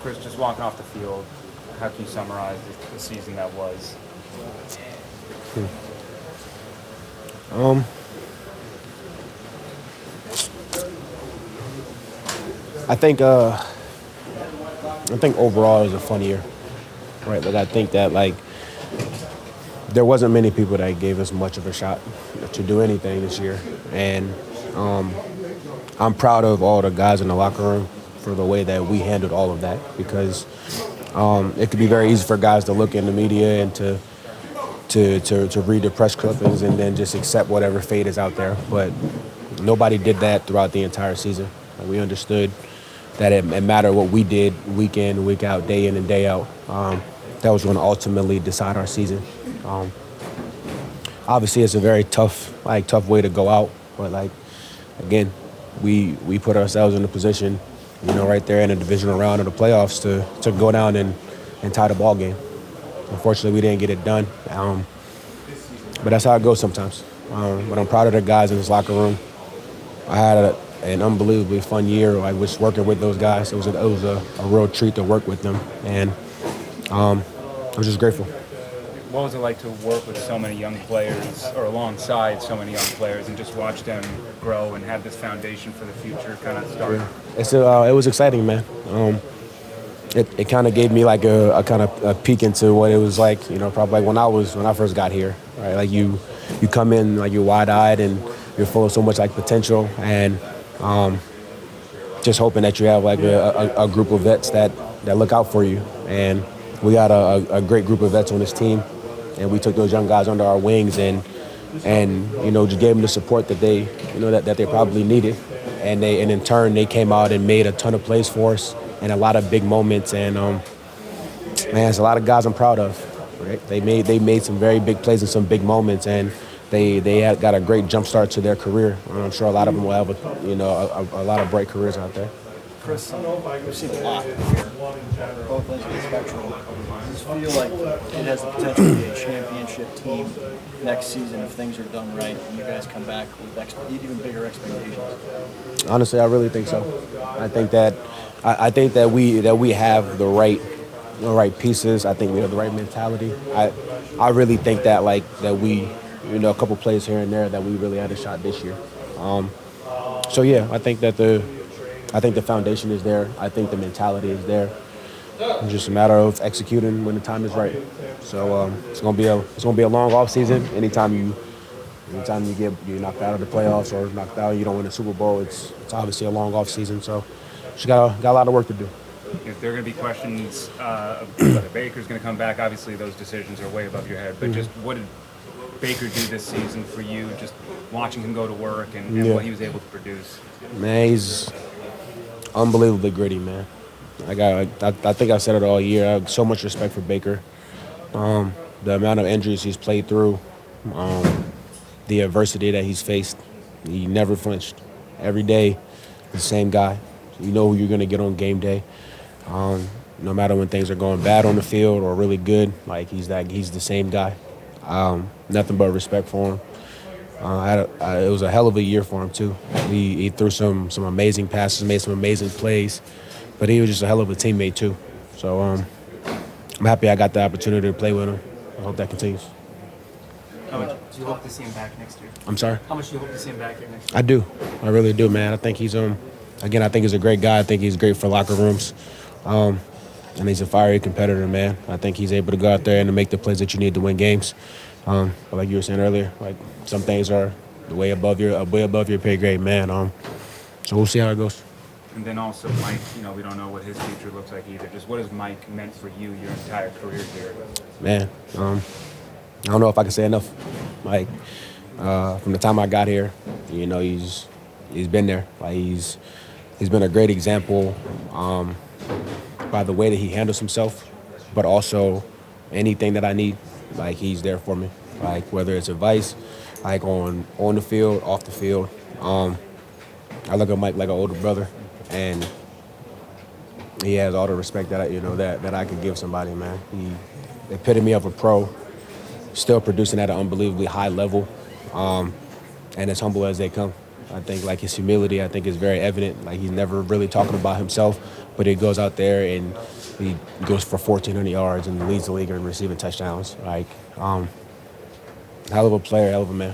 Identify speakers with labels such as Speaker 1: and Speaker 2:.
Speaker 1: Chris, just walking off the field, how can you summarize the season that was?
Speaker 2: I think overall it was a fun year, right? Like I think that there wasn't many people that gave us much of a shot to do anything this year, and I'm proud of all the guys in the locker room for the way that we handled all of that, because it could be very easy for guys to look in the media and to read the press clippings and then just accept whatever fate is out there. But nobody did that throughout the entire season. And we understood that it mattered what we did week in, week out, day in and day out. That was going to ultimately decide our season. Obviously, it's a very tough way to go out. But again, we put ourselves in a position, right there in the divisional round of the playoffs to go down and tie the ball game. Unfortunately, we didn't get it done. But that's how it goes sometimes. But I'm proud of the guys in this locker room. I had an unbelievably fun year. I was working with those guys. It was a real treat to work with them, and I was just grateful.
Speaker 1: What was it like to work with so many young players, or alongside so many young players, and just watch them grow and have this foundation for the future kind of start?
Speaker 2: Yeah. It was exciting, man. It kind of gave me a kind of a peek into what it was like, probably when I first got here, right? Like you come in you're wide-eyed and you're full of so much potential, and just hoping that you have a group of vets that look out for you. And we got a great group of vets on this team, and we took those young guys under our wings and just gave them the support that they that they probably needed, and in turn they came out and made a ton of plays for us and a lot of big moments. And man, it's a lot of guys I'm proud of. Right? They made some very big plays and some big moments, and they had got a great jump start to their career. And I'm sure a lot of them will have a lot of bright careers out there.
Speaker 3: Chris, we've seen a lot here, both ends of the spectrum. Does it feel like it has the potential to be a championship team next season if things are done right and you guys come back with even bigger expectations?
Speaker 2: Honestly, I really think so. I think that we have the right pieces. I think we have the right mentality. I really think that that we a couple plays here and there that we really had a shot this year. So yeah, I think the foundation is there. I think the mentality is there. It's just a matter of executing when the time is right. So it's gonna be a long off season. Anytime you get knocked out of the playoffs or knocked out, you don't win the Super Bowl. It's obviously a long off season. So just got a lot of work to do.
Speaker 1: If there are going to be questions of whether Baker's going to come back, obviously those decisions are way above your head. But just what did Baker do this season for you, just watching him go to work and what he was able to produce?
Speaker 2: Man, he's unbelievably gritty, man. I think I said it all year. I have so much respect for Baker. The amount of injuries he's played through, the adversity that he's faced, he never flinched. Every day, the same guy. You know who you're going to get on game day. No matter when things are going bad on the field or really good, he's the same guy. Nothing but respect for him. It was a hell of a year for him too. He threw some amazing passes, made some amazing plays, but he was just a hell of a teammate too. So I'm happy I got the opportunity to play with him. I hope that continues.
Speaker 4: How much do you hope to see him back next year?
Speaker 2: I'm sorry?
Speaker 4: How much do you hope to see him back here next year?
Speaker 2: I do. I really do, man. I think he's again, I think he's a great guy. I think he's great for locker rooms. And he's a fiery competitor, man. I think he's able to go out there and to make the plays that you need to win games. But like you were saying earlier, some things are way above your pay grade, man. So we'll see how it goes.
Speaker 1: And then also Mike, we don't know what his future looks like either. Just what has Mike meant for you your entire career here?
Speaker 2: Man, I don't know if I can say enough. From the time I got here, he's been there. He's been a great example by the way that he handles himself, but also anything that I need, he's there for me. Whether it's advice, on the field, off the field. I look at Mike like an older brother, and he has all the respect that I could give somebody, man. He epitome of a pro, still producing at an unbelievably high level, and as humble as they come. I think his humility, I think, is very evident. He's never really talking about himself, but he goes out there and he goes for 1,400 yards and leads the league in receiving touchdowns. Like, hell of a player, hell of a man.